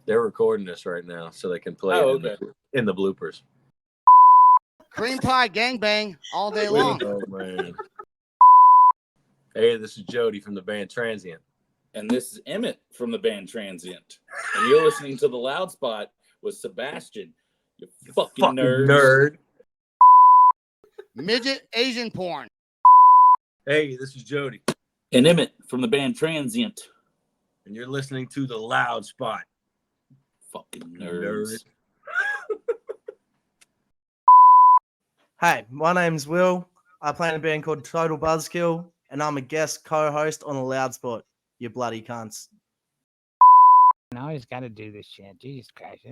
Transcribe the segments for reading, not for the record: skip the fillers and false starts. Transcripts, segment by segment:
They're recording this right now so they can play it in the bloopers. Cream pie gangbang all day long. Oh, man. Hey, this is Jody from the band Transient. And this is Emmett from the band Transient. And you're listening to The Loud Spot with Sebastian. You fucking nerd. Midget Asian porn. Hey, this is Jody. And Emmett from the band Transient. And you're listening to The Loud Spot. Fucking nerds. Hey, my name's Will. I play in a band called Total Buzzkill, and I'm a guest co-host on The Loud Spot. You bloody cunts. Now he's got to do this shit. Jesus Christ.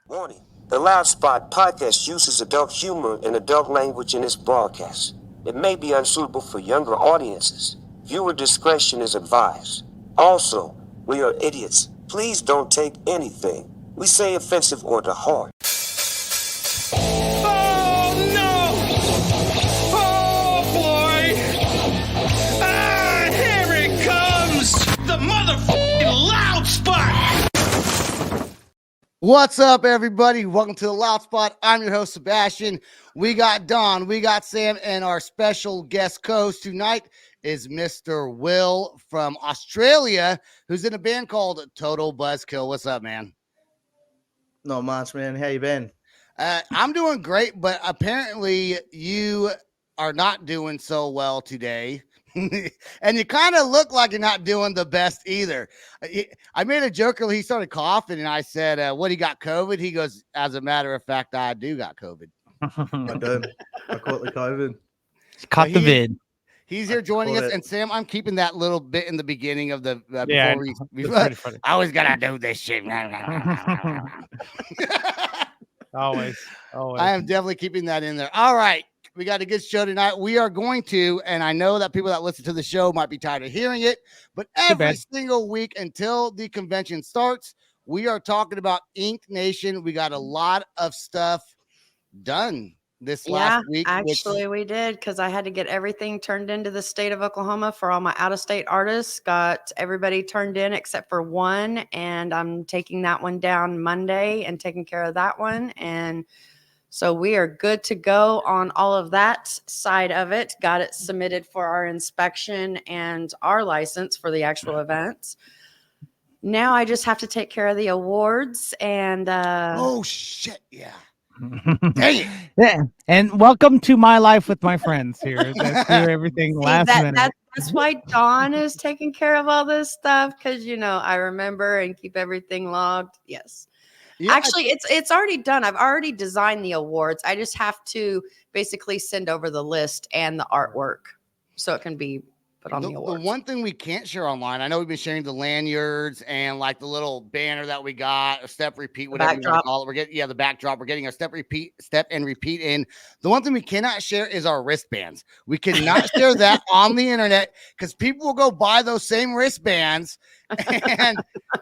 Warning. The Loud Spot podcast uses adult humor and adult language in its broadcast. It may be unsuitable for younger audiences. Viewer discretion is advised. Also, we are idiots. Please don't take anything we say offensive or to heart. What's up, everybody? Welcome to The Loud Spot. I'm your host, Sebastian. We got Don, we got Sam, and our special guest host tonight is Mr. Will from Australia, who's in a band called Total Buzzkill. What's up, man? Not much, man. How you been? I'm doing great, but apparently you are not doing so well today. And you kind of look like you're not doing the best either. I made a joke earlier. He started coughing, and I said, what, he got COVID? He goes, as a matter of fact, I do got COVID. I did. I caught the COVID. Caught the vid. He's here joining us. And Sam, I'm keeping that little bit in the beginning of the before I always got to do this shit. Always. I am definitely keeping that in there. All right. We got a good show tonight. We are going to, and I know that people that listen to the show might be tired of hearing it, but every single week until the convention starts, we are talking about Ink Nation. We got a lot of stuff done this last week. Actually, we did, because I had to get everything turned into the state of Oklahoma for all my out-of-state artists. Got everybody turned in except for one, and I'm taking that one down Monday and taking care of that one. And so we are good to go on all of that side of it. Got it submitted for our inspection and our license for the actual event. Now I just have to take care of the awards and oh shit, yeah. Dang it. Yeah. And welcome to my life with my friends here. Let's do everything last minute. That's why Dawn is taking care of all this stuff, because I remember and keep everything logged. Yes. Yeah, actually, it's already done. I've already designed the awards. I just have to basically send over the list and the artwork so it can be put on the awards. The one thing we can't share online, I know we've been sharing the lanyards and like the little banner that we got, a step repeat, whatever you want to call it. We're getting the backdrop. We're getting a step and repeat in. The one thing we cannot share is our wristbands. We cannot share that on the internet, because people will go buy those same wristbands and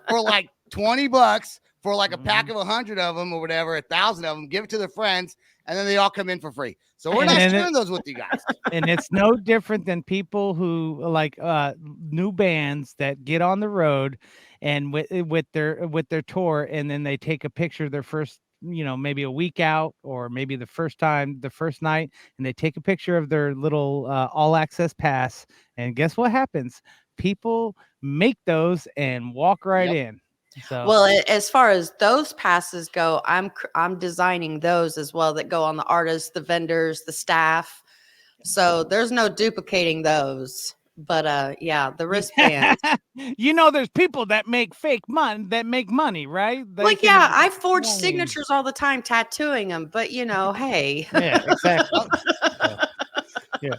for like $20. For like a pack of 100 of them or whatever, 1,000 of them, give it to their friends, and then they all come in for free. So we're not sharing those with you guys. And it's no different than people who like new bands that get on the road and with their tour, and then they take a picture of their first, maybe a week out, or maybe the first night, and they take a picture of their little all access pass. And guess what happens? People make those and walk right in. So. Well, as far as those passes go, I'm designing those as well that go on the artists, the vendors, the staff. So there's no duplicating those. But yeah, the wristbands. There's people that make money, right? I forge signatures all the time, tattooing them. But hey. Yeah, exactly. Yeah.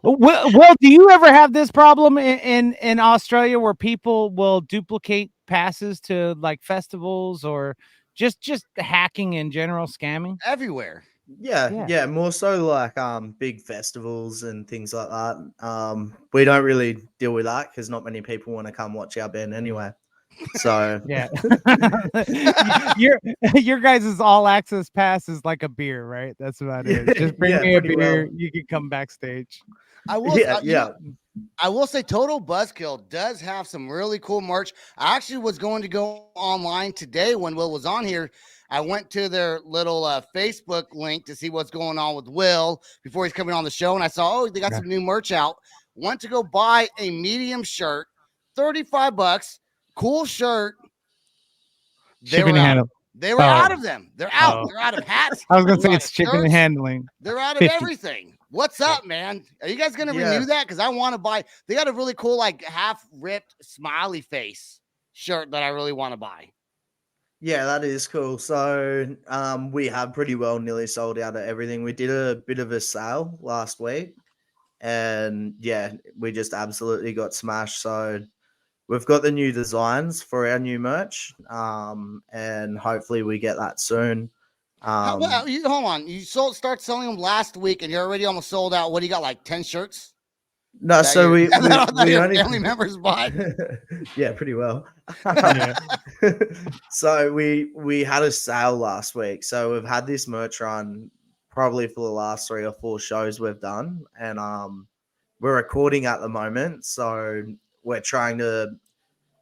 Well, do you ever have this problem in Australia where people will duplicate passes to like festivals, or just hacking in general, scamming everywhere? Yeah, more so like big festivals and things like that. We don't really deal with that because not many people want to come watch our band anyway. So yeah. your guys' all access pass is like a beer, right? That's about it. Just bring me a beer. You can come backstage. I will. I will say Total Buzzkill does have some really cool merch. I actually was going to go online today when Will was on here. I went to their little Facebook link to see what's going on with Will before he's coming on the show. And I saw, oh, they got some new merch out. Went to go buy a medium shirt, $35. Cool shirt. Shipping and handling. They were out of them. They're out. Oh. They're out of hats. I was gonna say They're it's out of shipping and shirts. handling. They're out of 50. everything. What's up, man? Are you guys gonna renew that? Because I want to buy. They got a really cool, like half ripped smiley face shirt that I really want to buy. Yeah, that is cool. So we have pretty well nearly sold out of everything. We did a bit of a sale last week, and yeah, we just absolutely got smashed. So we've got the new designs for our new merch, and hopefully we get that soon. Hold on. You start selling them last week, and you're already almost sold out. What do you got? Like 10 shirts? No, so we your only family members bought. Yeah, pretty well. So we had a sale last week, so we've had this merch run probably for the last 3 or 4 shows we've done, and we're recording at the moment, so we're trying to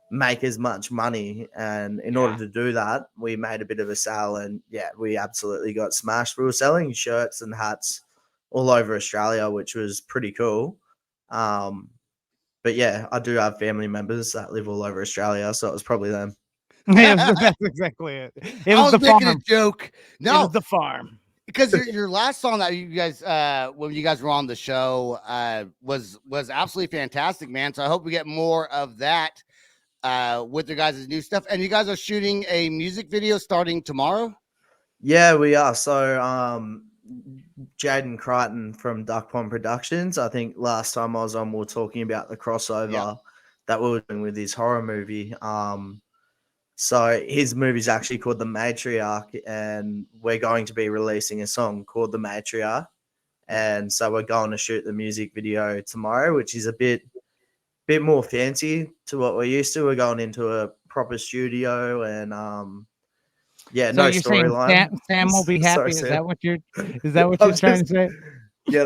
make as much money, and in order to do that, we made a bit of a sale, and yeah, we absolutely got smashed. We were selling shirts and hats all over Australia, which was pretty cool. But yeah, I do have family members that live all over Australia, so it was probably them. Yeah, that's exactly it. It was the making farm. a joke. No, it was the farm. Because your last song that you guys when you guys were on the show was absolutely fantastic, man. So I hope we get more of that with your guys' new stuff. And you guys are shooting a music video starting tomorrow? Yeah, we are. So Jaden Crichton from Duck Pond Productions, I think last time I was on, we were talking about the crossover that we were doing with his horror movie. So his movie's actually called The Matriarch, and we're going to be releasing a song called The Matriarch. And so we're going to shoot the music video tomorrow, which is a bit more fancy to what we're used to. We're going into a proper studio, and yeah, So no you're saying storyline. Sam will be happy? Sorry, Is Sam. that what you're trying to say? Yeah,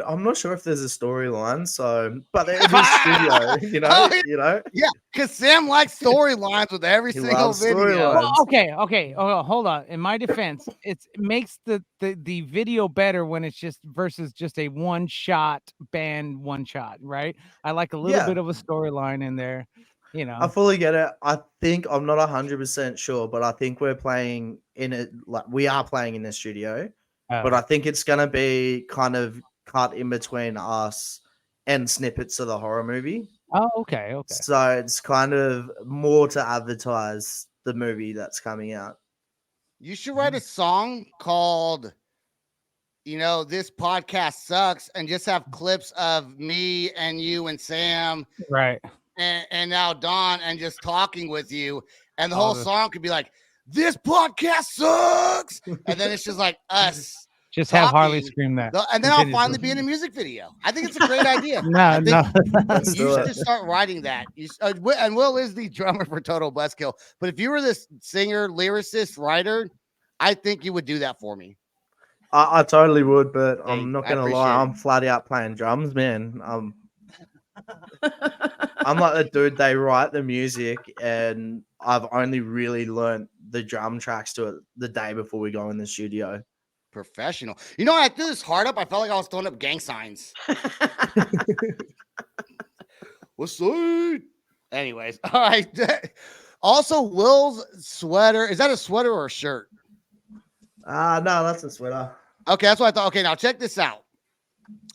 I'm not sure if there's a storyline, so but it is studio, you know. Yeah, because Sam likes storylines with every He single loves video. storylines. Well, okay. Oh, hold on. In my defense, it makes the video better when it's just versus just a one shot, right? I like a little bit of a storyline in there. You know, I fully get it. I think I'm not 100% sure, but I think we're playing in it. Like we are playing in the studio, but I think it's gonna be kind of cut in between us and snippets of the horror movie. Oh, okay. So it's kind of more to advertise the movie that's coming out. You should write a song called, This Podcast Sucks, and just have clips of me and you and Sam. Right. And now Don, and just talking with you, and the whole song could be like, "This podcast sucks," and then it's just like us. Just have Harley scream that, and then I'll finally be in a music video. I think it's a great idea. No. You should just start writing that. And Will is the drummer for Total Buzzkill. But if you were this singer, lyricist, writer, I think you would do that for me. I totally would, but I'm not gonna lie. I'm flat out playing drums, man. I'm like the dude, they write the music, and I've only really learned the drum tracks to it the day before we go in the studio. Professional. When I threw this hard up, I felt like I was throwing up gang signs. What's up? Anyways, all right. Also, Will's sweater. Is that a sweater or a shirt? No, that's a sweater. Okay, that's what I thought. Okay, now check this out.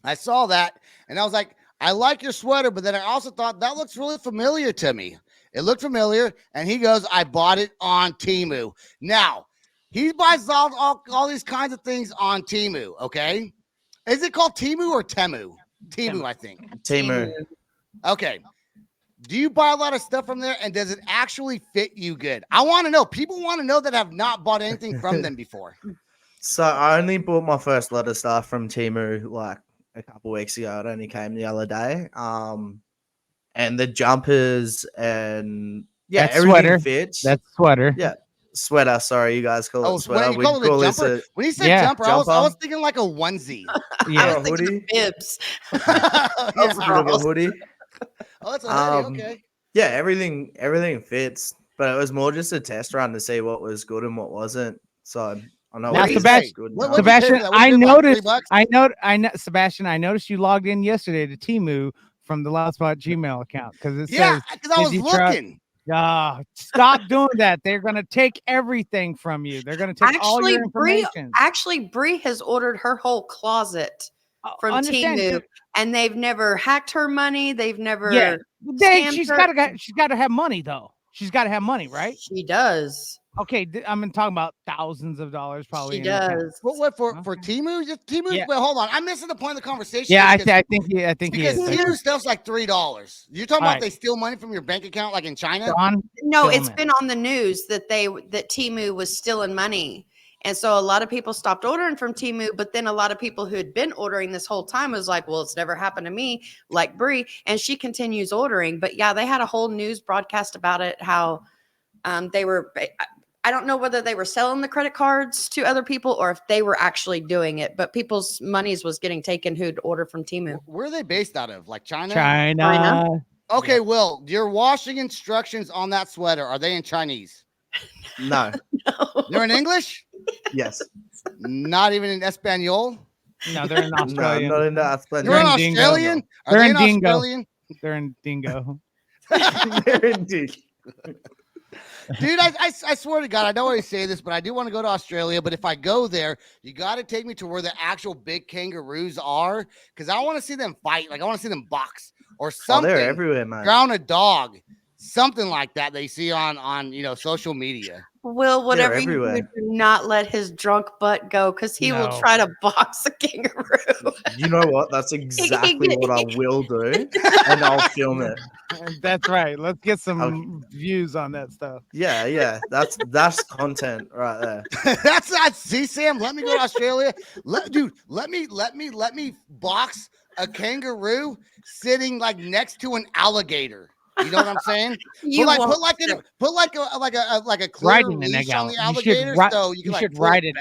I saw that, and I was like, I like your sweater, but then I also thought that looks really familiar to me. It looked familiar, and he goes, I bought it on Temu. Now, he buys all these kinds of things on Temu, okay? Is it called Temu or Temu? Temu, I think. Temu. Okay. Do you buy a lot of stuff from there, and does it actually fit you good? I want to know. People want to know that have not bought anything from them before. So I only bought my first lot of stuff from Temu like a couple weeks ago. It only came the other day. And the jumpers and that everything sweater fits. That sweater. Yeah. Sweater. Sorry, you guys call it sweater. You We call it call a this jumper. a When you said jumper. I was thinking like a onesie. Yeah. I was thinking hoodie. bibs. That's a bit of a hoodie. Oh, it's a hoodie. Okay. Yeah, everything fits, but it was more just a test run to see what was good and what wasn't. So I know Now, what is Sebastian- good. What now. did you pay for Sebastian, that? What'd I you pay, about noticed. $3? I know, Sebastian. I noticed you logged in yesterday to Temu from the Loudspot Gmail account because it says, because I was "Did you try-" looking. Stop doing that. They're gonna take everything from you. They're gonna take all your information. Bree has ordered her whole closet from Understand, Temu, and they've never hacked her money. They've never. Yeah, scammed she's her. got to have money though. She's got to have money, right? She does. Okay, I'm talking about thousands of dollars probably. She in the account. does. What for Temu? Temu. Yeah. Wait, hold on. I'm missing the point of the conversation. Yeah, I because- think he because is. Temu stuff's like $3. You're talking All about right. they steal money from your bank account like in China? John, No, film it's it. been on the news that Temu was stealing money. And so a lot of people stopped ordering from Temu, but then a lot of people who had been ordering this whole time was like, well, it's never happened to me, like Bree, and she continues ordering. But yeah, they had a whole news broadcast about it, how they were, I don't know whether they were selling the credit cards to other people or if they were actually doing it, but people's monies was getting taken who'd order from Temu. Where are they based out of? Like China? China. Okay, Will, your washing instructions on that sweater, are they in Chinese? No. They're in English? Yes. Not even in Espanol? No, they're in No, Australia. not in that. They're They're in in Dingo. Australian? Are They're they in in Dingo. Australian? They're in Dingo. They're indeed. Dude, I swear to God, I don't always say this, but I do want to go to Australia. But if I go there, you got to take me to where the actual big kangaroos are, because I want to see them fight. Like I want to see them box or Oh, something. they're everywhere, man. Drown a dog, something like that. They see on social media. Will, whatever you do, everywhere. do not let his drunk butt go because he will No. try to box a kangaroo. You know what? That's exactly what I will do, and I'll film it. That's right. Let's get some views on that stuff. Yeah. That's content right there. That's not. See, Sam, let me go to Australia. Let me box a kangaroo sitting like next to an alligator. You know what I'm saying? You put won't. like a clear Riding an leash on the alligator. alligator, so you You can should pull ride it.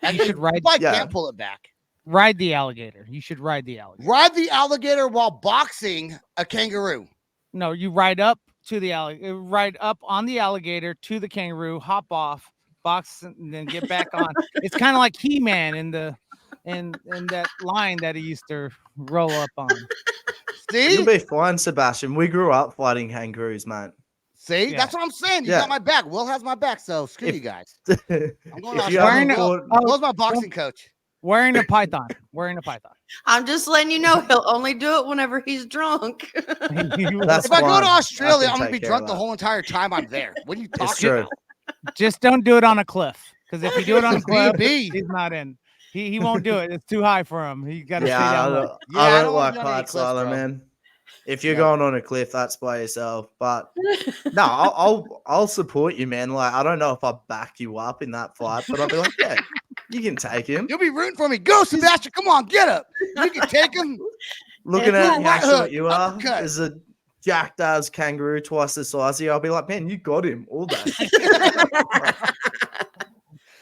back. You should ride. I Yeah. can't pull it back. Ride the alligator. You should ride the alligator. Ride the alligator while boxing a kangaroo. No, you ride up to the alligator. Ride up on the alligator to the kangaroo. Hop off, box, and then get back on. It's kind of like He-Man in that line that he used to roll up on. See, You'll be fine, Sebastian. We grew up fighting kangaroos, man. see, Yeah. that's what I'm saying. You Yeah. got my back. Will has my back. So screw If- you guys. if I'm going to you Australia. haven't Will. fought- Will's my boxing coach. Wearing a python. Wearing a python. I'm just letting you know he'll only do it whenever he's drunk. That's If I go fine. to I Australia, can I'm gonna be take care drunk of the that. whole entire time I'm there. What are you It's talking true. about? Just don't do it on a cliff. Because if you do it on a cliff, BB. he's not in. He won't do it. It's too high for him. He got to stay Yeah, down low. Yeah, I I don't don't wanna like go on any heights cliffs, either, bro. man. If you're Yeah. going on a cliff, that's by yourself. But no, I'll support you, man. Like I don't know if I'll back you up in that fight, but I'll be like, yeah, you can take him. You'll be rooting for me. Go, Sebastian. Come on, get up. You can take him. Looking Yeah, at right how hook, short you are, uppercut. there's a jacked ass kangaroo twice the size of you. I'll be like, man, you got him all day.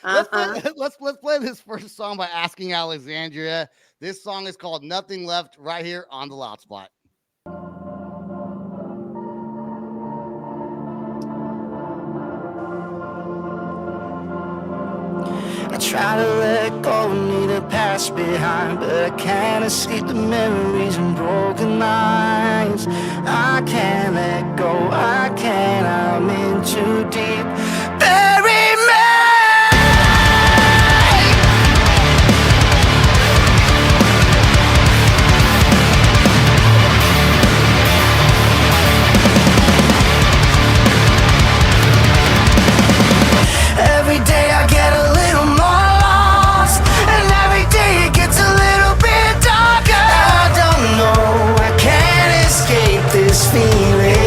Let's play this first song by Asking Alexandria. This song is called Nothing Left right here on the Loud Spot. I try to let go and leave the past behind, but I can't escape the memories and broken lines. I can't let go, I can't, I'm in too deep. Bury me! Every day I get a little more lost, and every day it gets a little bit darker. I don't know, I can't escape this feeling.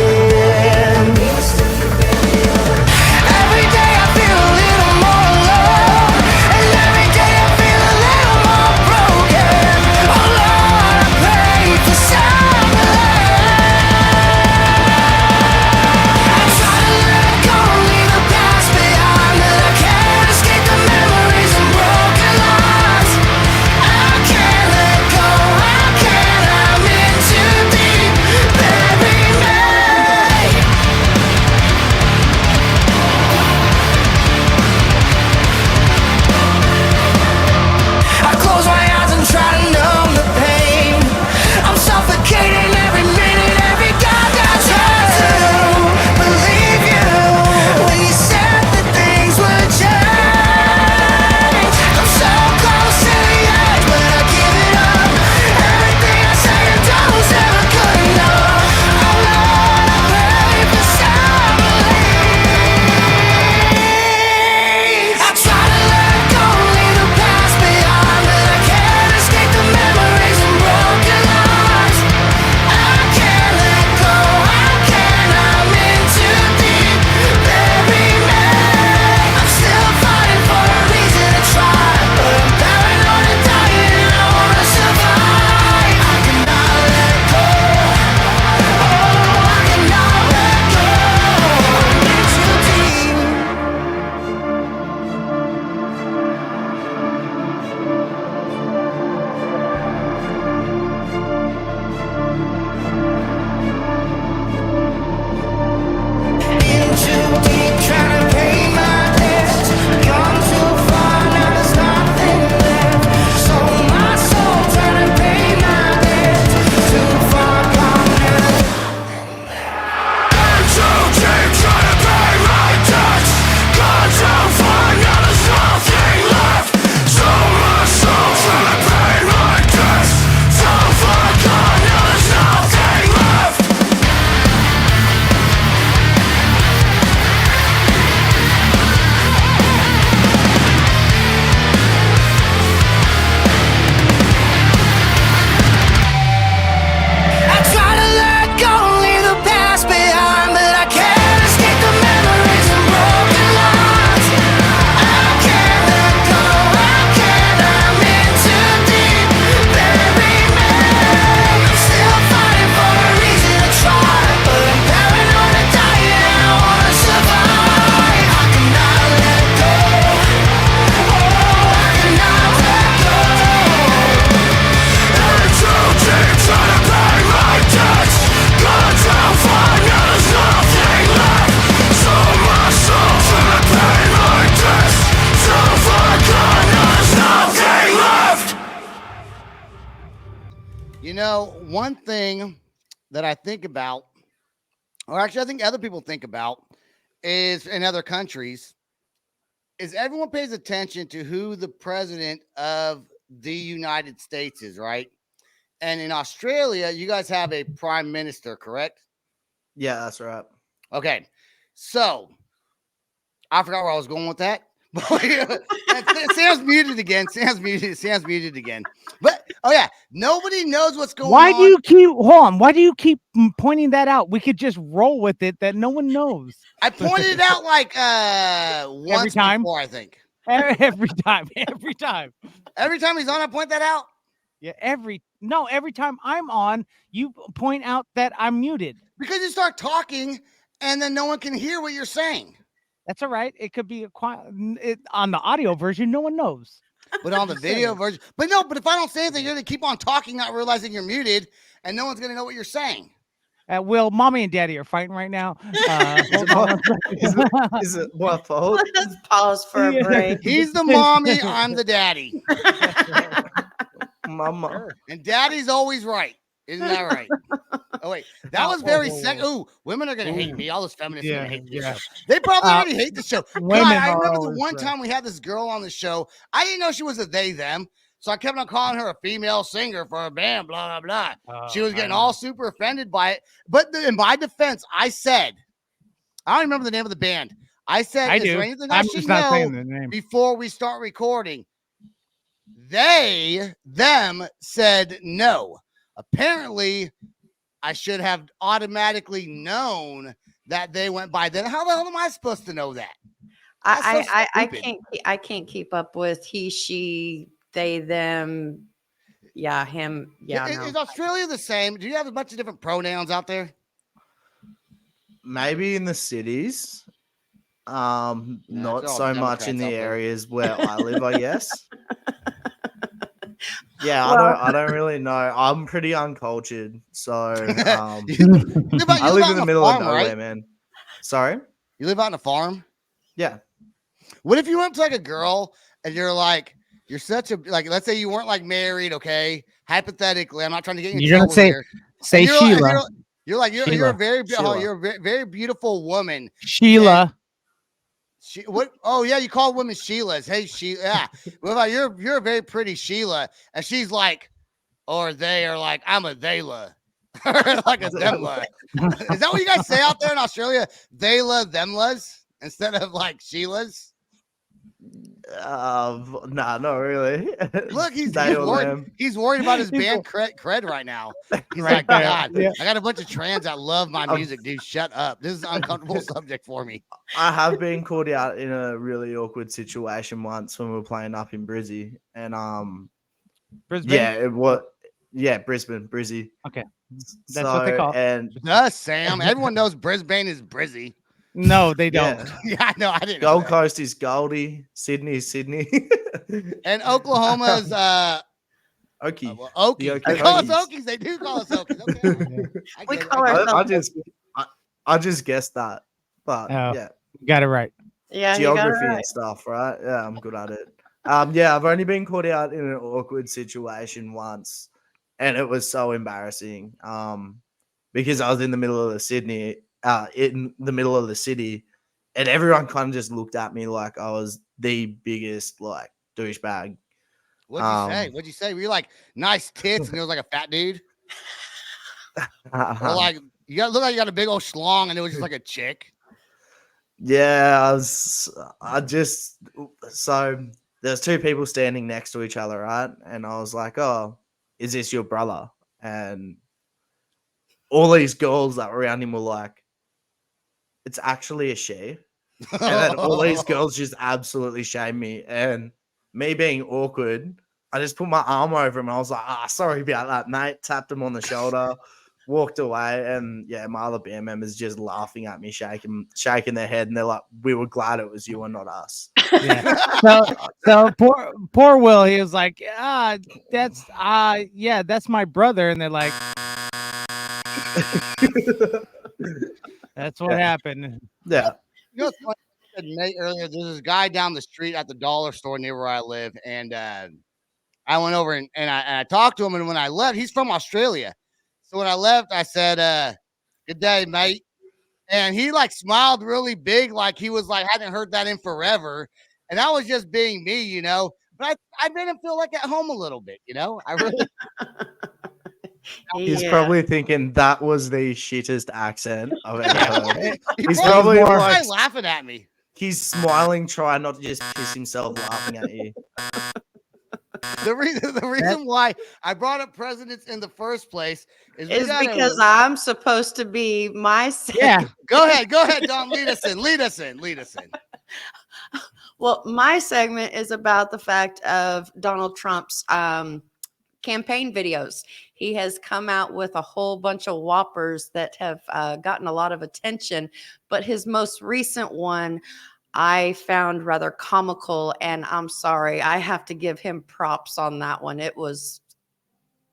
one thing that I think about, or actually I think other people think about, is in other countries, is everyone pays attention to who the president of the United States is, right? And in Australia, you guys have a prime minister, correct? Yeah, that's right. Okay. So I forgot where I was going with that. Sam's muted again. Sam's muted again. But oh yeah, nobody knows what's going on. Why do you keep pointing that out? We could just roll with it that no one knows. I pointed it out like once time before, I think. Every time. Every time he's on, I point that out. Yeah, every time I'm on, you point out that I'm muted. Because you start talking and then no one can hear what you're saying. That's all right. It could be on the audio version, no one knows. But on the video version, but if I don't say anything, you're gonna keep on talking, not realizing you're muted, and no one's gonna know what you're saying. Will, mommy and daddy are fighting right now. Is it my fault? Let's pause for a break. He's the mommy, I'm the daddy. Mama. And daddy's always right. Isn't that right? Oh, wait. That was very second. Ooh, women are going to hate me. All those feminists are going to hate this show. They probably already hate the show. God, I remember the one time we had this girl on the show. I didn't know she was a they, them. So I kept on calling her a female singer for a band, blah, blah, blah. She was getting all super offended by it. But in my defense, I said, I don't remember the name of the band. I said, is there anything I should know before we start recording? Them said no. Apparently, I should have automatically known that they went by. Then how the hell am I supposed to know that? I can't keep up with he, she, they, them. Yeah, him. Yeah. Is Australia the same? Do you have a bunch of different pronouns out there? Maybe in the cities. Not so much in the areas where I live, I guess. Yeah, well, I don't really know. I'm pretty uncultured, so I live in the middle of nowhere, right? Man. Sorry? You live out on a farm? Yeah. What if you went to like a girl and you're like, you're such a, like, let's say you weren't like married, okay? Hypothetically, I'm not trying to get you in trouble here. Say Sheila. You're a very beautiful woman. Sheila. What? Oh yeah, you call women Sheilas. Hey, Sheila. Yeah. What about you're a very pretty Sheila, and she's like, or they are like, I'm a theyla, like a themla. Is that what you guys say out there in Australia? Theyla, themlas instead of like Sheilas. Nah, not really. Look, he's worried. He's worried about his band cred right now. He's like, God, I got a bunch of trans that love my music, dude. Shut up. This is an uncomfortable subject for me. I have been caught out in a really awkward situation once when we were playing up in Brizzy, and Brisbane? Brisbane, Brizzy. Okay, that's what they call. And Sam, everyone knows Brisbane is Brizzy. No, they don't. Yeah, no, I didn't. Gold Coast is Goldie, Sydney is Sydney, and Oklahoma is Okie. Okie. They call us Okies. They do call us Okies. Okay. We call ourselves. I just guessed that, but yeah, you got it right. Yeah, geography and stuff, right? Yeah, I'm good at it. Yeah, I've only been caught out in an awkward situation once, and it was so embarrassing. Because I was in the middle of Sydney. In the middle of the city, and everyone kind of just looked at me like I was the biggest like douchebag. What'd you say? Were you like nice tits and it was like a fat dude? Or like you look like you got a big old schlong and it was just like a chick? Yeah, so there's two people standing next to each other, right? And I was like, oh, is this your brother? And all these girls that were around him were like, it's actually a she. And then all these girls just absolutely shamed me. And me being awkward, I just put my arm over him. And I was like, sorry about that, mate. Tapped him on the shoulder, walked away. And yeah, my other band members just laughing at me, shaking their head. And they're like, we were glad it was you and not us. Yeah. So poor Will, he was like, that's my brother. And they're like, that's what happened. Yeah. You know what's funny? Nate earlier, there's this guy down the street at the dollar store near where I live, and I I went over and I talked to him. And when I left, he's from Australia. So when I left, I said, good day, mate. And he like smiled really big, like he was like, hadn't heard that in forever. And that was just being me, you know. But I made him feel like at home a little bit, you know. I really. He's probably thinking that was the shittest accent I've ever heard. He's probably probably like laughing at me. He's smiling, trying not to just piss himself laughing at you. The reason why I brought up presidents in the first place is because I'm supposed to be my segment. Yeah. Go ahead, Don. Lead us in. Well, my segment is about the fact of Donald Trump's campaign videos. He has come out with a whole bunch of whoppers that have gotten a lot of attention, but his most recent one I found rather comical, and I'm sorry, I have to give him props on that one. It was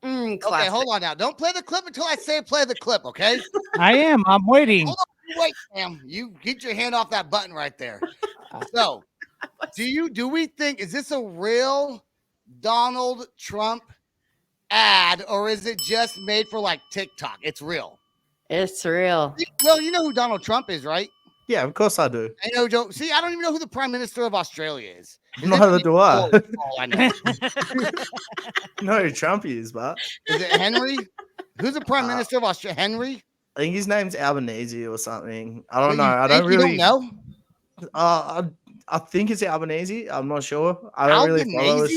classic. Okay, hold on now. Don't play the clip until I say play the clip, okay? I'm waiting. Hold on, wait, Sam. You get your hand off that button right there. So, do we think, is this a real Donald Trump ad, or is it just made for like TikTok? It's real. It's real. Well, you know who Donald Trump is, right? Yeah, of course I do. I know, Joe. See, I don't even know who the Prime Minister of Australia is. Neither do I. Oh, I know. No, who Trump is, but is it Henry? Who's the Prime Minister of Australia? Henry? I think his name's Albanese or something. I don't know. I don't really know. I think it's Albanese. I'm not sure. I don't really follow.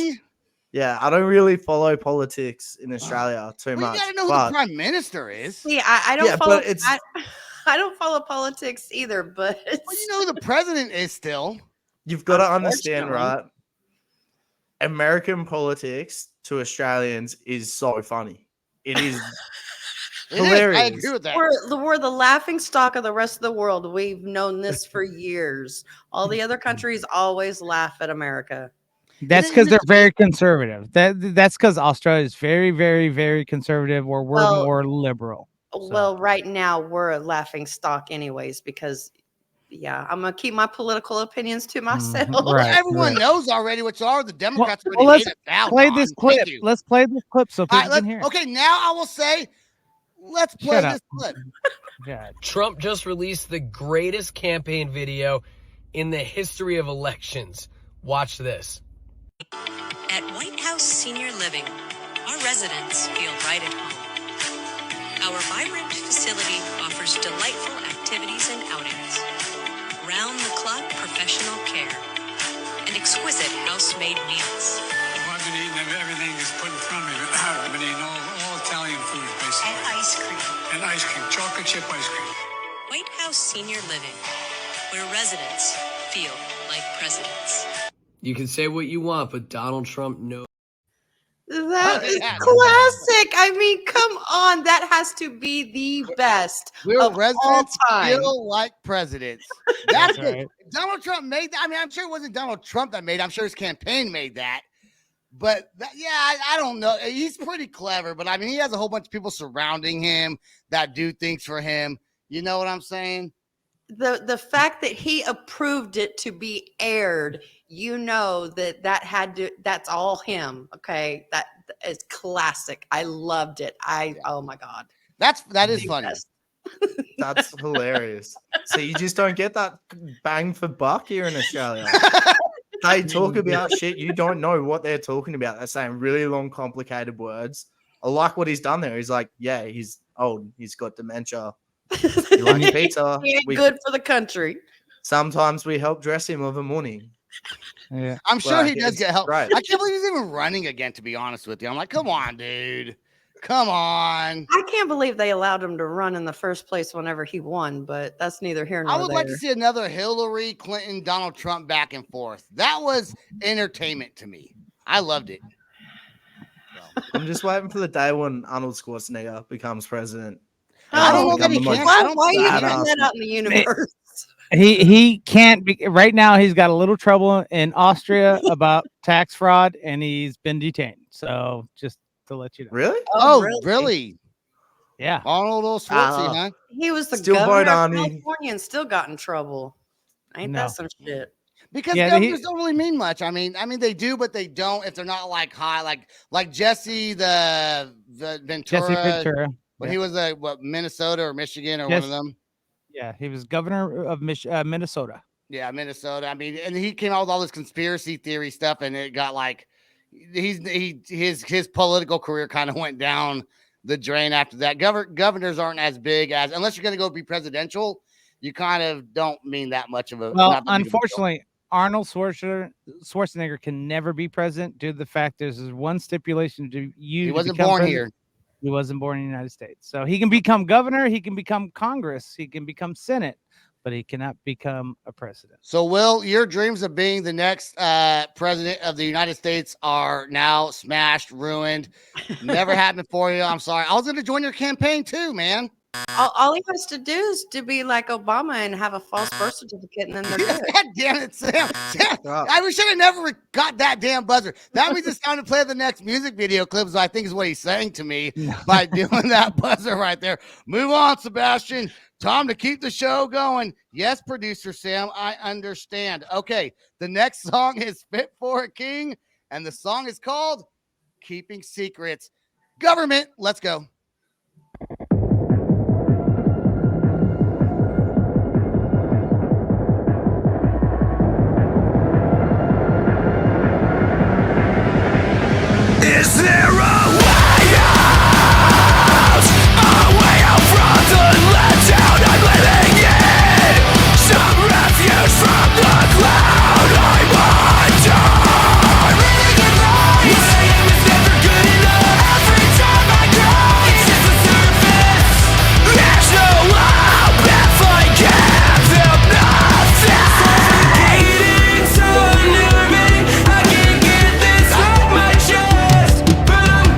Yeah, I don't really follow politics in Australia too much. You gotta know who the Prime Minister is. See, I don't follow. I don't follow politics either, but you know who the president is still. You've got to understand, right? American politics to Australians is so funny. It is hilarious. I agree with that. We're the laughing stock of the rest of the world. We've known this for years. All the other countries always laugh at America. That's because they're very conservative. That's because Australia is very, very, very conservative, where we're more liberal. Well, right now we're a laughing stock anyways, because I'm gonna keep my political opinions to myself. Everyone knows already which are the Democrats. Well, let's play this clip. Let's play this clip so people can hear. Okay, now I will say, let's play this clip. Trump just released the greatest campaign video in the history of elections. Watch this. At White House Senior Living, our residents feel right at home. Our vibrant facility offers delightful activities and outings, round-the-clock professional care, and exquisite house-made meals. I've been eating everything that's put in front of me. I've been eating all Italian food, basically. And ice cream. And ice cream, chocolate chip ice cream. White House Senior Living, where residents feel like presidents. You can say what you want, but Donald Trump knows. That is classic. I mean, come on. That has to be the best. We're residents feel like presidents. That's right. Donald Trump made that. I mean, I'm sure it wasn't Donald Trump that made it. I'm sure his campaign made that. But I don't know. He's pretty clever. But I mean, he has a whole bunch of people surrounding him that do things for him. You know what I'm saying? The fact that he approved it to be aired, you know that's all him. Okay. That is classic. I loved it. Oh my God. That is funny. That's hilarious. So you just don't get that bang for buck here in Australia. They talk about shit. You don't know what they're talking about. They're saying really long, complicated words. I like what he's done there. He's like, yeah, he's old. He's got dementia. He likes pizza. He ain't good for the country. Sometimes we help dress him of a morning. Yeah, I'm sure he does get help. Right. I can't believe he's even running again, to be honest with you. I'm like, come on, dude. Come on. I can't believe they allowed him to run in the first place whenever he won, but that's neither here nor there. I would like to see another Hillary Clinton, Donald Trump back and forth. That was entertainment to me. I loved it. So, I'm just waiting for the day when Arnold Schwarzenegger becomes president. I don't know that he can. Why are you putting that out in the universe? He can't be right now. He's got a little trouble in Austria about tax fraud, and he's been detained. So just to let you know. Really? Oh, really? Yeah. Arnold Schwarzenegger, huh? He was the still governor of Arnie. California and still got in trouble. Ain't that some shit? Because Yeah, governors don't really mean much. I mean, they do, but they don't if they're not like high, like Jesse the Ventura. Jesse Ventura. When Yeah. he was Minnesota or Michigan or one Yes. of them. Yeah, he was governor of Minnesota. Yeah, Minnesota. I mean, and he came out with all this conspiracy theory stuff, and it got like his political career kind of went down the drain after that. Governors aren't as big as, unless you're going to go be presidential, you kind of don't mean that much of a. Well, unfortunately, Arnold Schwarzenegger can never be president due to the fact there's one stipulation to you. He wasn't born here. He wasn't born in the United States. So he can become governor, he can become Congress, he can become Senate, but he cannot become a president. So, Will, your dreams of being the next president of the United States are now smashed, ruined. Never happened for you. I'm sorry. I was going to join your campaign too, man. All he has to do is to be like Obama and have a false birth certificate, and then they're good. God damn it, Sam. We should have never got that damn buzzer. That means it's time to play the next music video clips, I think is what he's saying to me by doing that buzzer right there. Move on, Sebastian. Time to keep the show going. Yes, producer Sam, I understand. Okay, the next song is Fit for a King, and the song is called Keeping Secrets. Government, let's go. Is there a way out? A way out from the letdown I'm living in? Some refuge from the cloud I'm under. Living in lies, saying it's never good enough. Every time I go, it's just the surface. There's no hope if I give them nothing. Suffocating, so near me, I can't get this off my chest. But I'm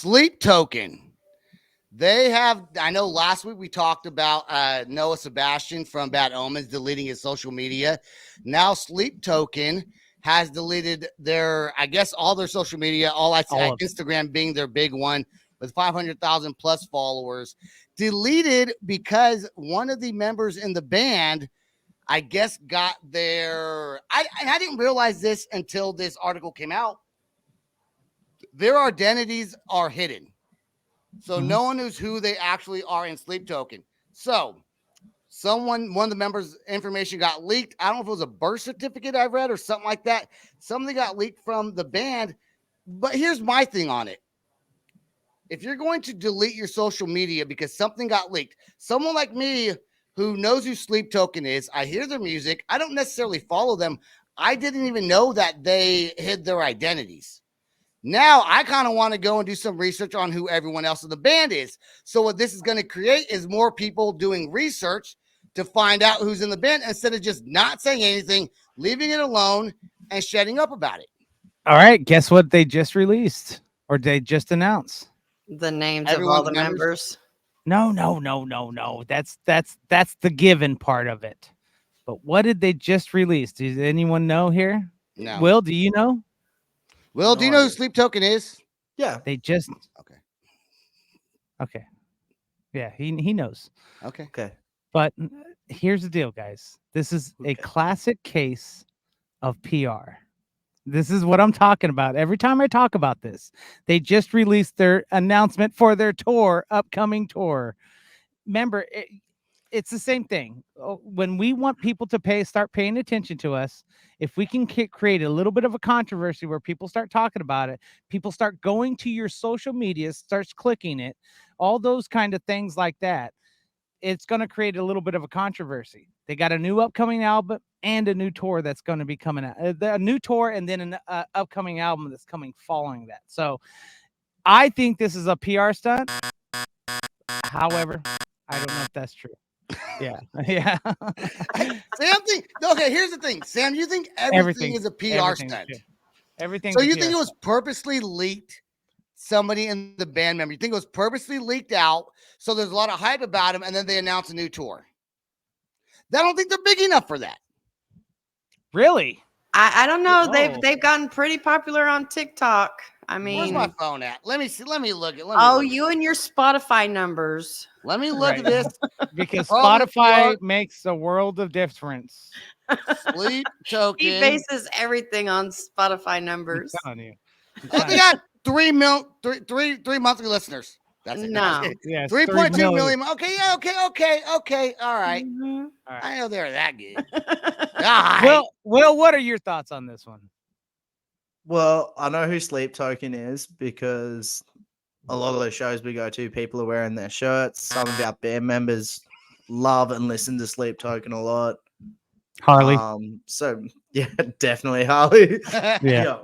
Sleep Token. They have, I know last week we talked about Noah Sebastian from Bad Omens deleting his social media. Now Sleep Token has deleted their, I guess, all their social media, Instagram being their big one with 500,000 plus followers. Deleted because one of the members in the band, I guess, got their, I didn't realize this until this article came out. Their identities are hidden. So no one knows who they actually are in Sleep Token. So one of the members' information got leaked. I don't know if it was a birth certificate I read or something like that. Something got leaked from the band. But here's my thing on it. If you're going to delete your social media because something got leaked, someone like me who knows who Sleep Token is, I hear their music. I don't necessarily follow them. I didn't even know that they hid their identities. Now I kind of want to go and do some research on who everyone else in the band is. So what this is going to create is more people doing research to find out who's in the band instead of just not saying anything, leaving it alone and shutting up about it. All right. Guess what they just released or they just announced? The names of all the members. No. That's the given part of it. But what did they just release? Does anyone know here? No. Will, do you know? Will, do you know who Sleep Token is? Yeah. They just Okay. Yeah, he knows. Okay. But here's the deal, guys. This is a classic case of PR. This is what I'm talking about. Every time I talk about this, they just released their announcement for their upcoming tour. Remember, it's the same thing. When we want people to start paying attention to us, if we can create a little bit of a controversy where people start talking about it, people start going to your social media, starts clicking it, all those kind of things like that, it's going to create a little bit of a controversy. They got a new upcoming album and a new tour that's going to be coming out. A new tour and then an upcoming album that's coming following that. So I think this is a PR stunt. However, I don't know if that's true. Yeah. Sam, here's the thing. Sam, you think everything is a PR stunt? Everything. So you think it was purposely leaked? Somebody in the band member, you think it was purposely leaked out? So there's a lot of hype about him, and then they announce a new tour. I don't think they're big enough for that. Really? I don't know. They've gotten pretty popular on TikTok. I mean, where's my phone at? Let me see. Let me look at. You and your Spotify numbers. Let me look at this because Spotify makes a world of difference. Sleep Token. He bases everything on Spotify numbers. I'm telling you. They got 3 monthly listeners. That's it. No. Yes, 3.2 million. Okay. All right. Mm-hmm. All right. I know they're that good. Well, what are your thoughts on this one? Well, I know who Sleep Token is because a lot of the shows we go to, people are wearing their shirts. Some of our band members love and listen to Sleep Token a lot. Harley. So yeah, definitely Harley. Yeah.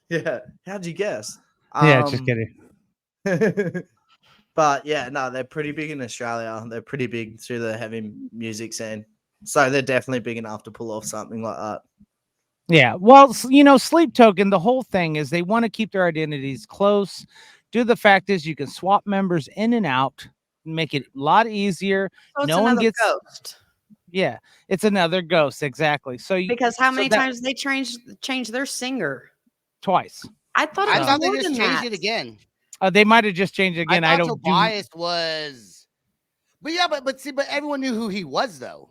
Yeah. How'd you guess? Yeah, just kidding. But yeah, no, they're pretty big in Australia. They're pretty big through the heavy music scene. So they're definitely big enough to pull off something like that. Yeah. Well, Sleep Token, the whole thing is they want to keep their identities close. The fact is you can swap members in and out, make it a lot easier. So no one gets ghost. Yeah, it's another ghost. Exactly. So because how many times they changed their singer? Twice. I thought they just changed it again. They might have just changed it again. I don't. Tobias was, but yeah, but everyone knew who he was though.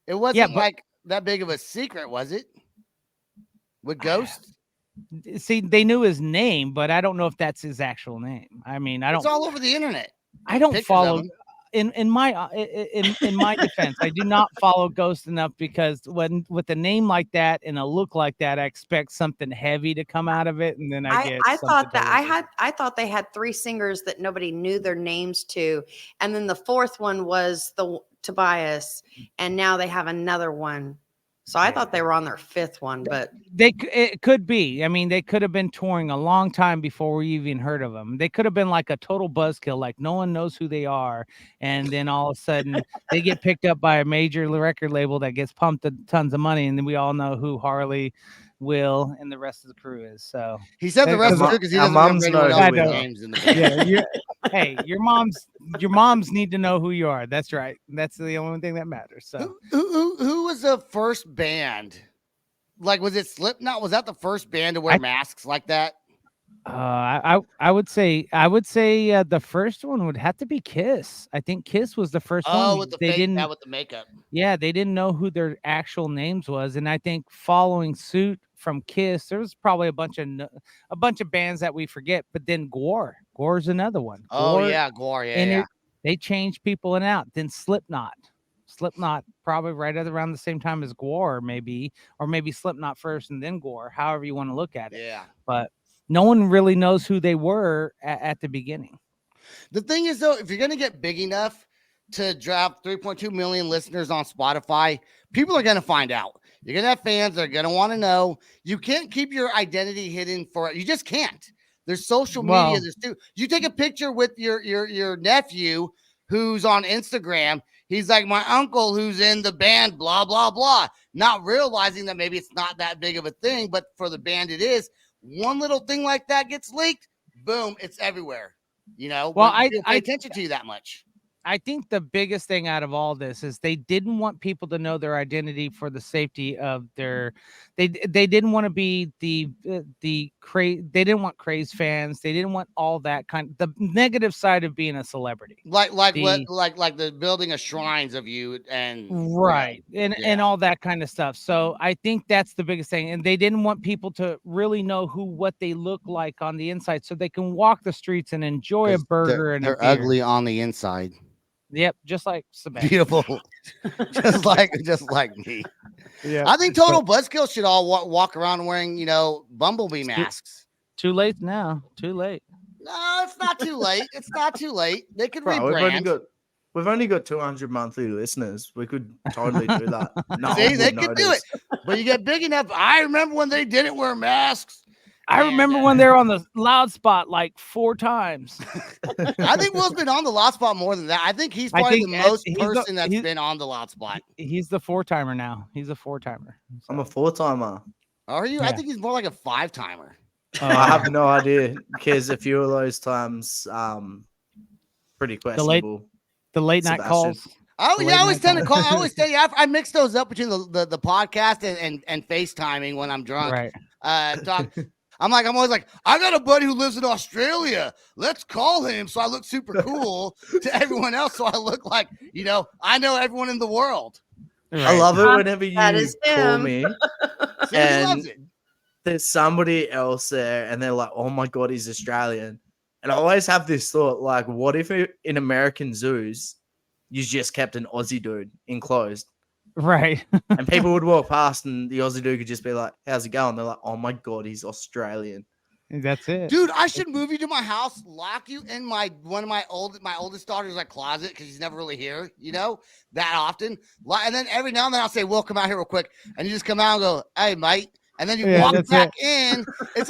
It wasn't like that big of a secret, was it? With Ghost. See, they knew his name, but I don't know if that's his actual name. I mean, I don't. It's all over the internet. I don't follow. In my defense, I do not follow Ghost enough because with a name like that and a look like that, I expect something heavy to come out of it, and then I thought they had 3 singers that nobody knew their names to, and then the 4th one was the Tobias, and now they have another one. So I thought they were on their 5th one, but it could be. I mean, they could have been touring a long time before we even heard of them. They could have been like a total buzzkill, like no one knows who they are, and then all of a sudden they get picked up by a major record label that gets pumped tons of money, and then we all know who Harley, Will, and the rest of the crew is. So he said the rest of it because he doesn't remember anyone else's names in the band. Hey, your moms need to know who you are. That's right. That's the only thing that matters. So who was the first band? Like, was it Slipknot? Was that the first band to wear masks like that? I would say the first one would have to be Kiss. I think Kiss was the first one. Oh, with the with the makeup. Yeah, they didn't know who their actual names was, and I think following suit from Kiss, there was probably a bunch of bands that we forget. But then Gore's another one. Gore, yeah. They changed people in and out. Then Slipknot probably right around the same time as Gore, maybe, or maybe Slipknot first and then Gore, however you want to look at it. Yeah, but no one really knows who they were at the beginning. The thing is, though, if you're going to get big enough to drop 3.2 million listeners on Spotify, people are going to find out. You're going to have fans that are going to want to know. You can't keep your identity hidden you just can't. There's social media. You take a picture with your nephew who's on Instagram. He's like, my uncle who's in the band, blah, blah, blah. Not realizing that maybe it's not that big of a thing, but for the band it is. One little thing like that gets leaked, boom, it's everywhere. Well, I pay attention to you that much. I think the biggest thing out of all this is they didn't want people to know their identity for the safety of their. They didn't want to be they didn't want crazed fans. They didn't want all that the negative side of being a celebrity, like the building of shrines of you and right and all that kind of stuff. So I think that's the biggest thing, and they didn't want people to really know what they look like on the inside, so they can walk the streets and enjoy a burger and they're ugly on the inside. Yep, just like Sebastian. Beautiful, just like me. Yeah, I think Total Buzzkill should all walk around wearing, bumblebee masks. Too late now. Too late. No, it's not too late. It's not too late. They could rebrand. We've only got 200 monthly listeners. We could totally do that. No, see, they could do it, but you get big enough. I remember when they didn't wear masks. I remember when they were on the Loud Spot like 4 times. I think Will's been on the Loud Spot more than that. I think he's probably the most person that's been on the Loud Spot. He's the 4-timer now. He's a 4-timer. So. I'm a 4-timer. Are you? Yeah. I think he's more like a 5-timer. I have no idea because a few of those times, pretty questionable. The late night calls. Oh yeah, I always tend to call. I always tell you, I mix those up between the podcast and FaceTiming when I'm drunk. Right. I'm always like, I got a buddy who lives in Australia. Let's call him so I look super cool to everyone else. So I look like, I know everyone in the world. Right. I love it whenever you call me and there's somebody else there and they're like, oh my God, he's Australian. And I always have this thought, like, what if in American zoos, you just kept an Aussie dude enclosed? Right. And people would walk past and the Aussie dude could just be like, how's it going? They're like, oh my God, he's Australian. That's it. Dude, I should move you to my house, lock you in one of my oldest daughter's closet because she's never really here, that often. And then every now and then I'll say, Will, come out here real quick. And you just come out and go, hey, mate. And then you walk back in. It's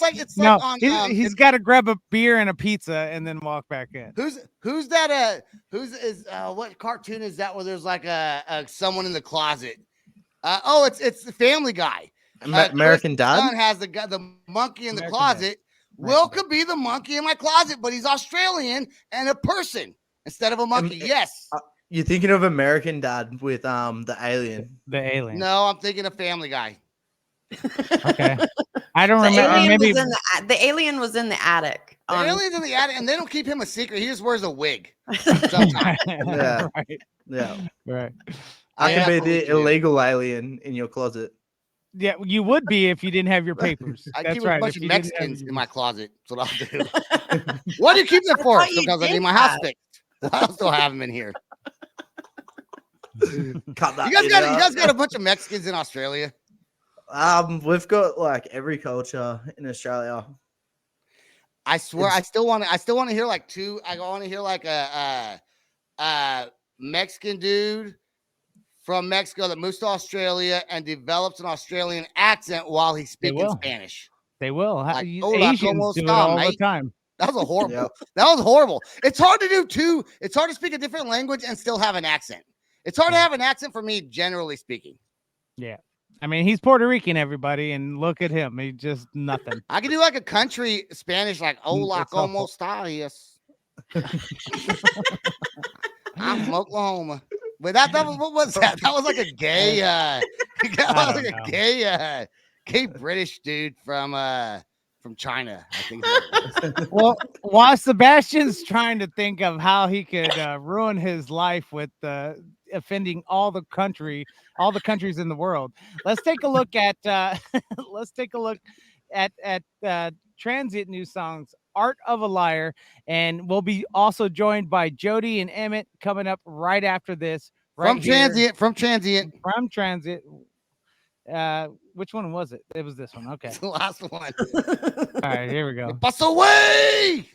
like no, on he's got to grab a beer and a pizza and then walk back in. Who's that? What cartoon is that where there's like a someone in the closet? It's the Family Guy. American Dad son has the monkey in the closet. Will could be the monkey in my closet, but he's Australian and a person instead of a monkey. Yes. You're thinking of American Dad with the alien. The alien. No, I'm thinking of Family Guy. Okay. I don't remember. Maybe the alien was in the attic. The alien's in the attic, and they don't keep him a secret. He just wears a wig. Yeah. Right. Yeah. Right. I can be the illegal alien in your closet. Yeah, you would be if you didn't have your papers. I That's keep right. a bunch of Mexicans in my closet. That's what I'll do. What do you keep them for? Because I need my house fixed. Why else do I have them in here? You guys got a bunch of Mexicans in Australia. We've got like every culture in Australia. I swear, I still want to hear like two. I want to hear like a Mexican dude from Mexico that moves to Australia and develops an Australian accent while he's speaking Spanish. They will. Like, Asians do it all the time. That was horrible. Yep. That was horrible. It's hard to do too. It's hard to speak a different language and still have an accent. It's hard to have an accent for me, generally speaking. Yeah. I mean, he's Puerto Rican, everybody, and look at him. He just nothing. I could do like a country Spanish, like "Hola, como estás?" I'm from Oklahoma. But that was what was that? That was like a gay gay British dude from China, I think. Well, while Sebastian's trying to think of how he could ruin his life with offending all the countries in the world, let's take a look at Transient new songs, Art of a Liar, and we'll be also joined by Jody and Emmett coming up right after this. From Transient. Which one was it? It was this one. Okay. It's the last one. All right, here we go. Pass away.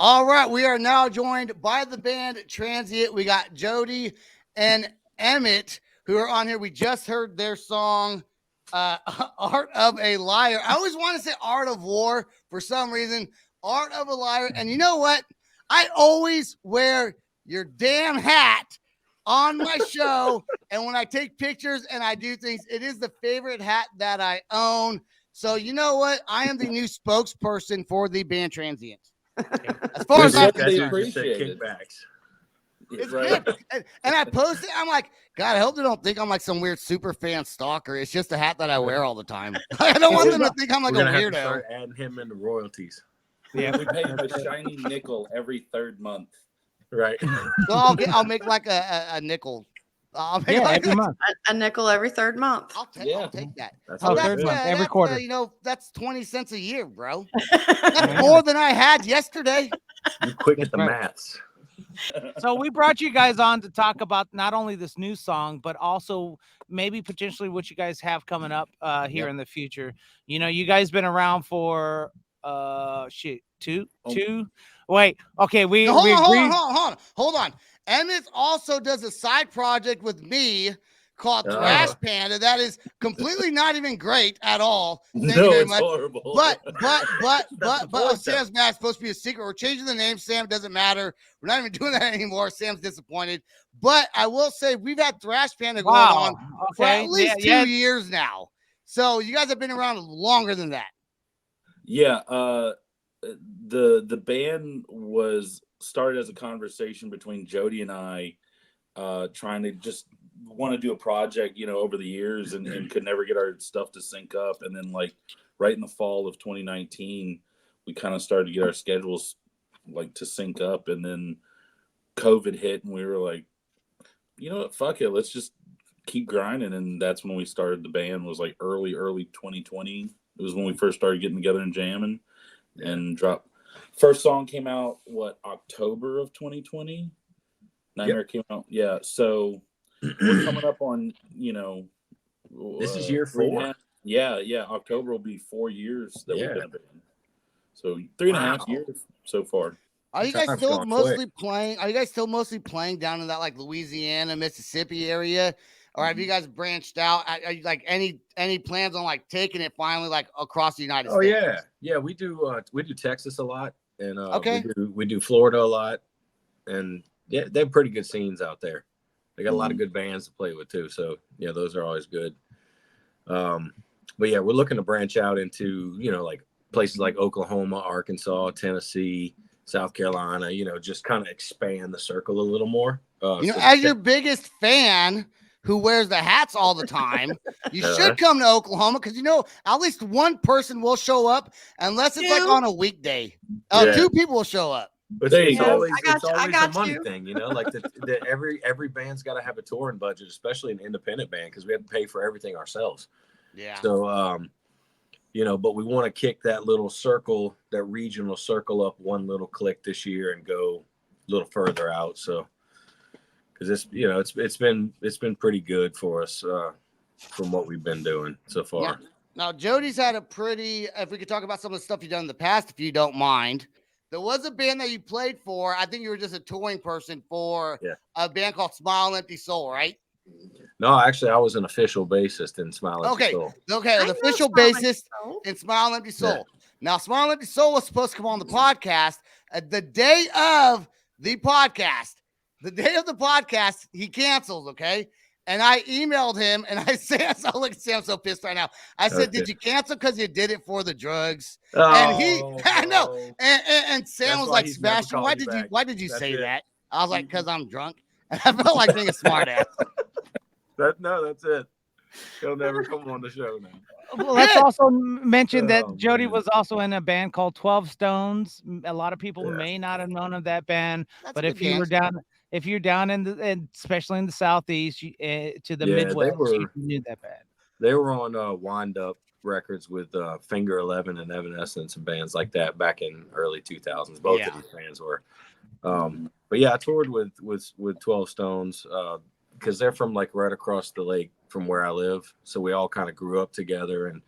All right, we are now joined by the band Transient. We got Jody and Emmett who are on here. We just heard their song, Art of a Liar. I always want to say Art of War for some reason. Art of a Liar. And you know what? I always wear your damn hat on my show. And when I take pictures and I do things, it is the favorite hat that I own. So you know what? I am the new spokesperson for the band Transient. As far as I'm concerned. Appreciated. It's Right. good. And I posted, I'm like, God, I hope they don't think I'm like some weird super fan stalker. It's just a hat that I wear all the time. I don't want them to think I'm like We're a gonna have to weirdo. start adding him into royalties. Yeah, we pay him a shiny nickel every third month. Right. So I'll make like a nickel. I'll make Yeah, like every month. A nickel every third month. I'll Yeah. take that. That's Oh, all that's, third month, every that's, quarter. you know, that's 20 cents a year, bro. Yeah. That's more than I had yesterday. You quick at the Right. maths. So we brought you guys on to talk about not only this new song, but also maybe potentially what you guys have coming up here in the future. You know, you guys been around for two. Wait, okay, we No, agreed. hold on. Emmett also does a side project with me called Trash Panda that is completely not even great at all. Thank you very it's much. horrible. But Sam's Mask supposed to be a secret. We're changing the name. Sam, doesn't matter. We're not even doing that anymore. Sam's disappointed. But I will say we've had Thrash Panda going on for at least 2 years now. So you guys have been around longer than that. Yeah, the band was started as a conversation between Jody and I, trying to just want to do a project, you know, over the years and could never get our stuff to sync up. And then like right in the fall of 2019, we kind of started to get our schedules like to sync up, and then COVID hit and we were like, you know what, fuck it, let's just keep grinding. And that's when we started the band. Was like early 2020. It was when we first started getting together and jamming and dropped. First song came out October of 2020. Nightmare came out. Yeah. So we're coming up on, you know, This is year 4. Yeah. October will be 4 years that we've been a band. So 3.5 years so far. Are you guys still mostly playing? Are you guys still mostly playing down in that like Louisiana, Mississippi area, or have you guys branched out? Are you like any plans on like taking it finally like across the United States? Oh yeah. We do Texas a lot, and we do Florida a lot, and yeah, they have pretty good scenes out there. They got a lot of good bands to play with too. So yeah, those are always good. But yeah, we're looking to branch out into, you know, like places like Oklahoma, Arkansas, Tennessee, South Carolina, you know, just kind of expand the circle a little more. You know, as your biggest fan who wears the hats all the time, you should come to Oklahoma because, you know, at least one person will show up unless it's like on a weekday. 2 people will show up. But it's always a money thing, you know, like every band's got to have a touring budget, especially an independent band, because we have to pay for everything ourselves. Yeah. So, you know, but we want to kick that little circle, that regional circle up one little click this year and go a little further out. So, because it's, you know, it's been pretty good for us from what we've been doing so far. Now, Jody's had a pretty, if we could talk about some of the stuff you've done in the past, if you don't mind. There was a band that you played for. I think you were just a touring person for a band called Smile Empty Soul, right? No, actually, I was an official bassist in Smile Empty Soul. Okay, an official bassist in Smile Empty Soul. Yeah. Now, Smile Empty Soul was supposed to come on the podcast the day of the podcast. The day of the podcast, he cancels, okay? And I emailed him, and I said, "Oh, look, Sam's so pissed right now." I said, "Did you cancel because you did it for the drugs?" And I know. And Sam was like, "Sebastian, why did you say that?" I was like, "Because I'm drunk." And I felt like being a smart ass. That's it. He'll never come on the show now. Well, let's also mention that Jody was also in a band called 12 Stones. A lot of people may not have known of that band, but if you're down in the, especially in the Southeast to the Midwest, you knew that band. They were on Wind Up Records with Finger 11 and Evanescence and bands like that back in early 2000s. Both of these bands were. But yeah, I toured with 12 Stones because they're from like right across the lake from where I live. So we all kind of grew up together, and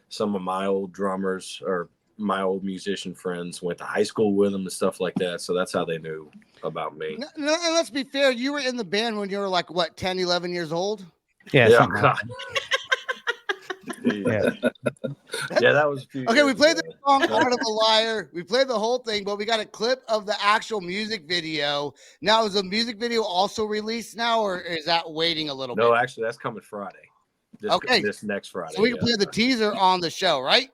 some of my old drummers or my old musician friends went to high school with them and stuff like that. So that's how they knew about me. No, and let's be fair. You were in the band when you were like, what, 10, 11 years old? Yeah. That was a few okay. We played the song "Art of a Liar." We played the whole thing, but we got a clip of the actual music video. Now, is the music video also released now, or is that waiting a little bit? No, actually, that's coming Friday. This next Friday. So we can play the teaser on the show, right?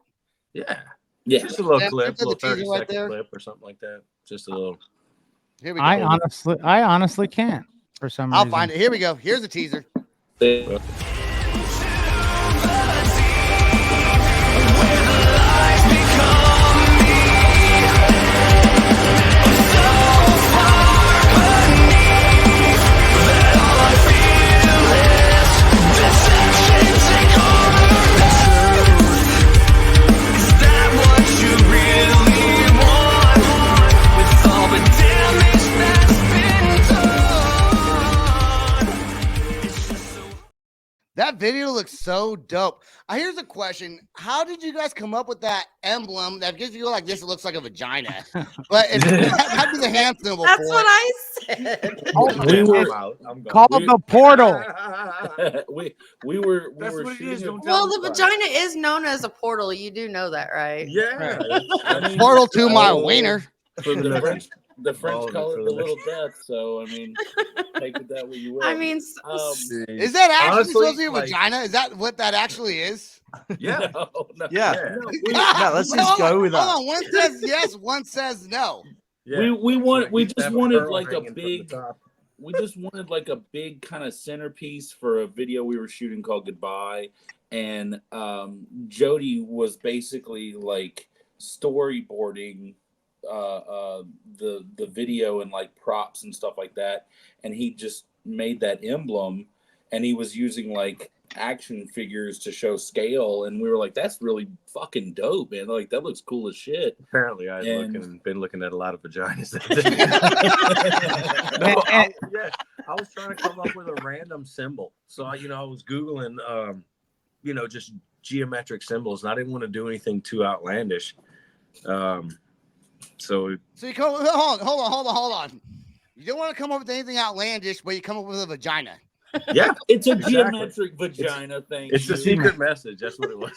Yeah. Just a little clip, a little 30-second clip or something like that. Just a little. Here we go. I honestly can't for some reason. I'll find it. Here we go. Here's the teaser. That video looks so dope. Here's a question. How did you guys come up with that emblem that gives you like this? It looks like a vagina. But that'd be the hand symbol. That's for what it. I said. We were called the portal. we were shooting. Well, the vagina is known as a portal. You do know that, right? Yeah. I mean, Portal to my wiener. The French call it the little death. So I mean, take it that way you will. I mean, is that actually honestly, supposed to be a like- vagina? Is that what that actually is? Yeah. No. Yeah. Yeah. Let's just go with that. Hold on. One says yes, one says no. Yeah. We just have a wanted pearl like a hanging from the big. top. We just wanted like a big kind of centerpiece for a video we were shooting called Goodbye, and Jody was basically like storyboarding the video and like props and stuff like that, and he just made that emblem, and he was using like action figures to show scale, and we were like, that's really fucking dope, man. Like that looks cool as shit. Apparently, I've been looking at a lot of vaginas. I was trying to come up with a random symbol. So I was Googling, just geometric symbols, and I didn't want to do anything too outlandish. So you come. Hold on. You don't want to come up with anything outlandish, but you come up with a vagina. Yeah, it's a geometric vagina thing. It's a secret message. That's what it was.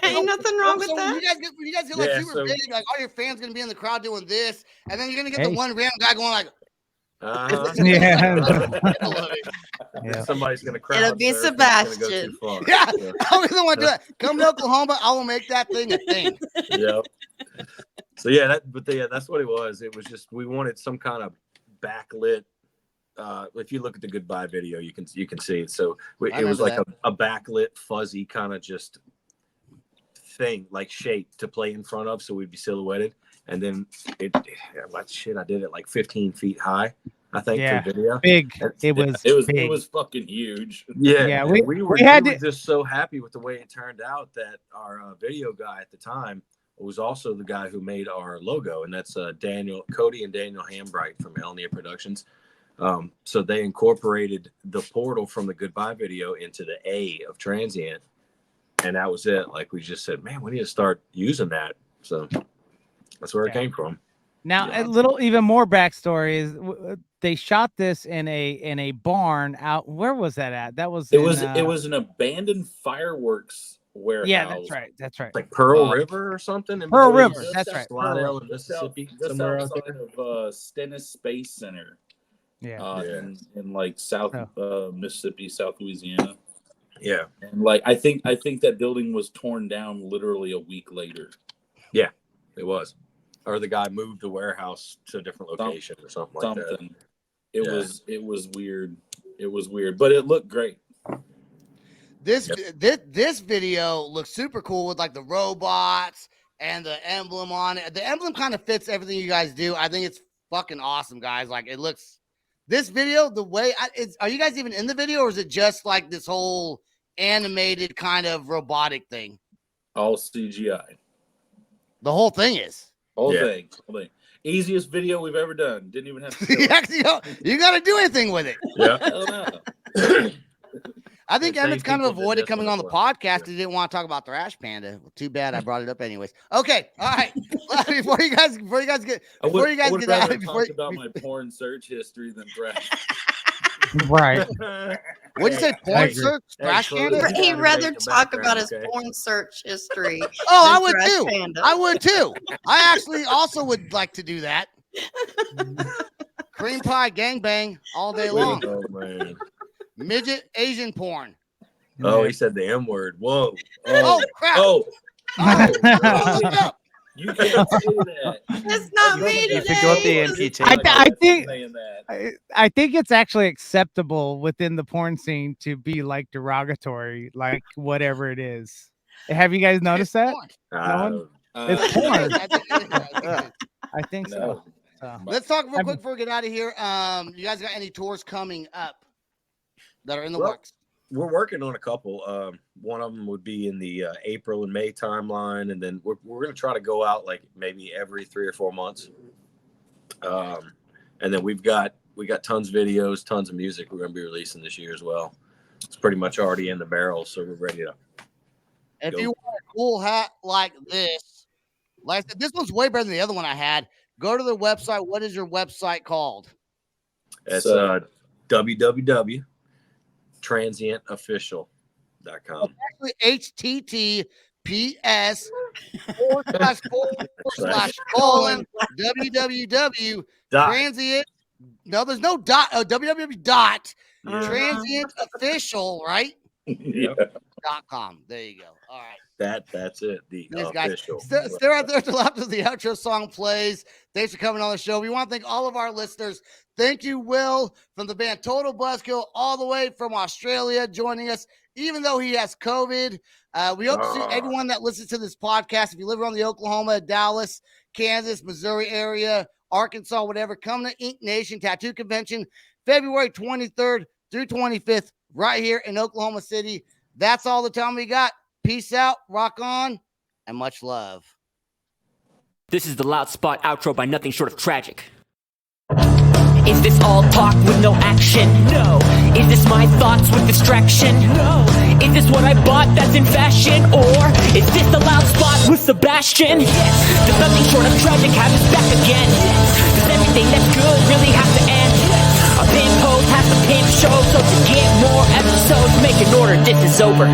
Ain't nothing wrong with that. When you guys get like super big, like all your fans gonna be in the crowd doing this, and then you're gonna get the one random guy going like, Yeah. Somebody's gonna crowd. It'll be Sebastian. Yeah, I'll be the one to do it. Come to Oklahoma, I will make that thing a thing. Yep. So that's what it was. It was just we wanted some kind of backlit. If you look at the Goodbye video, you can see it. So it was like a backlit, fuzzy kind of just thing, like shape to play in front of, so we'd be silhouetted. And then I did it like 15 feet high, I think. Yeah, for video. Big. It It was fucking huge. Yeah, we were just so happy with the way it turned out that our video guy at the time was also the guy who made our logo, and that's Cody and Daniel Hambright from Elnia Productions. So they incorporated the portal from the Goodbye video into the A of Transient, and that was it. Like we just said, man, we need to start using that. So that's where it came from. Now, a little even more backstory is they shot this in a barn out. Where was that at? That was it was an abandoned fireworks warehouse. Yeah, that's right. Like Pearl River or something. Pearl River, that's right. Slidell in Mississippi, somewhere out outside there. of Stennis Space Center. Yeah. In like South Mississippi, South Louisiana. Yeah. And like I think that building was torn down literally a week later. Yeah, it was. Or the guy moved the warehouse to a different location or something like that. It was weird. It was weird, but it looked great. This video looks super cool with like the robots and the emblem on it. The emblem kind of fits everything you guys do. I think it's fucking awesome, guys. Like it looks. This video, the way are you guys even in the video, or is it just like this whole animated kind of robotic thing? All CGI. The whole thing is. Whole thing. Easiest video we've ever done. Didn't even have to. You got to do anything with it. Yeah. I think Emmett's kind of avoided coming on the podcast. He didn't want to talk about Thrash Panda. Well, too bad I brought it up anyways. Okay, all right. Before you guys get talk about my porn search history than Thrash. Right. What'd you say? Porn search? Thrash Panda? He'd rather talk about his porn search history. Oh, I would too. I would too. I actually also would like to do that. Cream pie gangbang all day long. Oh man. Midget Asian porn. Oh, he said the M word. Whoa. Oh crap. Oh. Look it up. You can't say that. It's not me You today. forgot the amputee. I think it's actually acceptable within the porn scene to be like derogatory, like whatever it is. Have you guys noticed that? No one? It's porn. I think so. Let's talk real quick before we get out of here. You guys got any tours coming up that are in the works? We're working on a couple. One of them would be in the April and May timeline, and then we're going to try to go out like maybe every 3 or 4 months. And then we got tons of videos, tons of music we're going to be releasing this year as well. It's pretty much already in the barrel, so we're ready to. If you want a cool hat like this, like I said, this one's way better than the other one I had. Go to the website. What is your website called? It's www.transientofficial.com. Actually, https:// www transient. No, there's no dot. www. Transient official, right? Yeah. .com. There you go. All right. That's it. The official. Stay right there at the left as the outro song plays. Thanks for coming on the show. We want to thank all of our listeners. Thank you, Will, from the band Total Buzzkill, all the way from Australia, joining us, even though he has COVID. We hope to see everyone that listens to this podcast. If you live around the Oklahoma, Dallas, Kansas, Missouri area, Arkansas, whatever, come to Ink Nation Tattoo Convention, February 23rd through 25th, right here in Oklahoma City. That's all the time we got. Peace out, rock on, and much love. This is the Loud Spot outro by nothing short of tragic. Is this all talk with no action? No. Is this my thoughts with distraction? No. Is this what I bought that's in fashion? Or is this the Loud Spot with Sebastian? Yes. Does nothing short of tragic have us back again? Yes. Does everything that's good really have to end? Yes. A pimp host has to pimp show, so to get more episodes, make an order, this is over.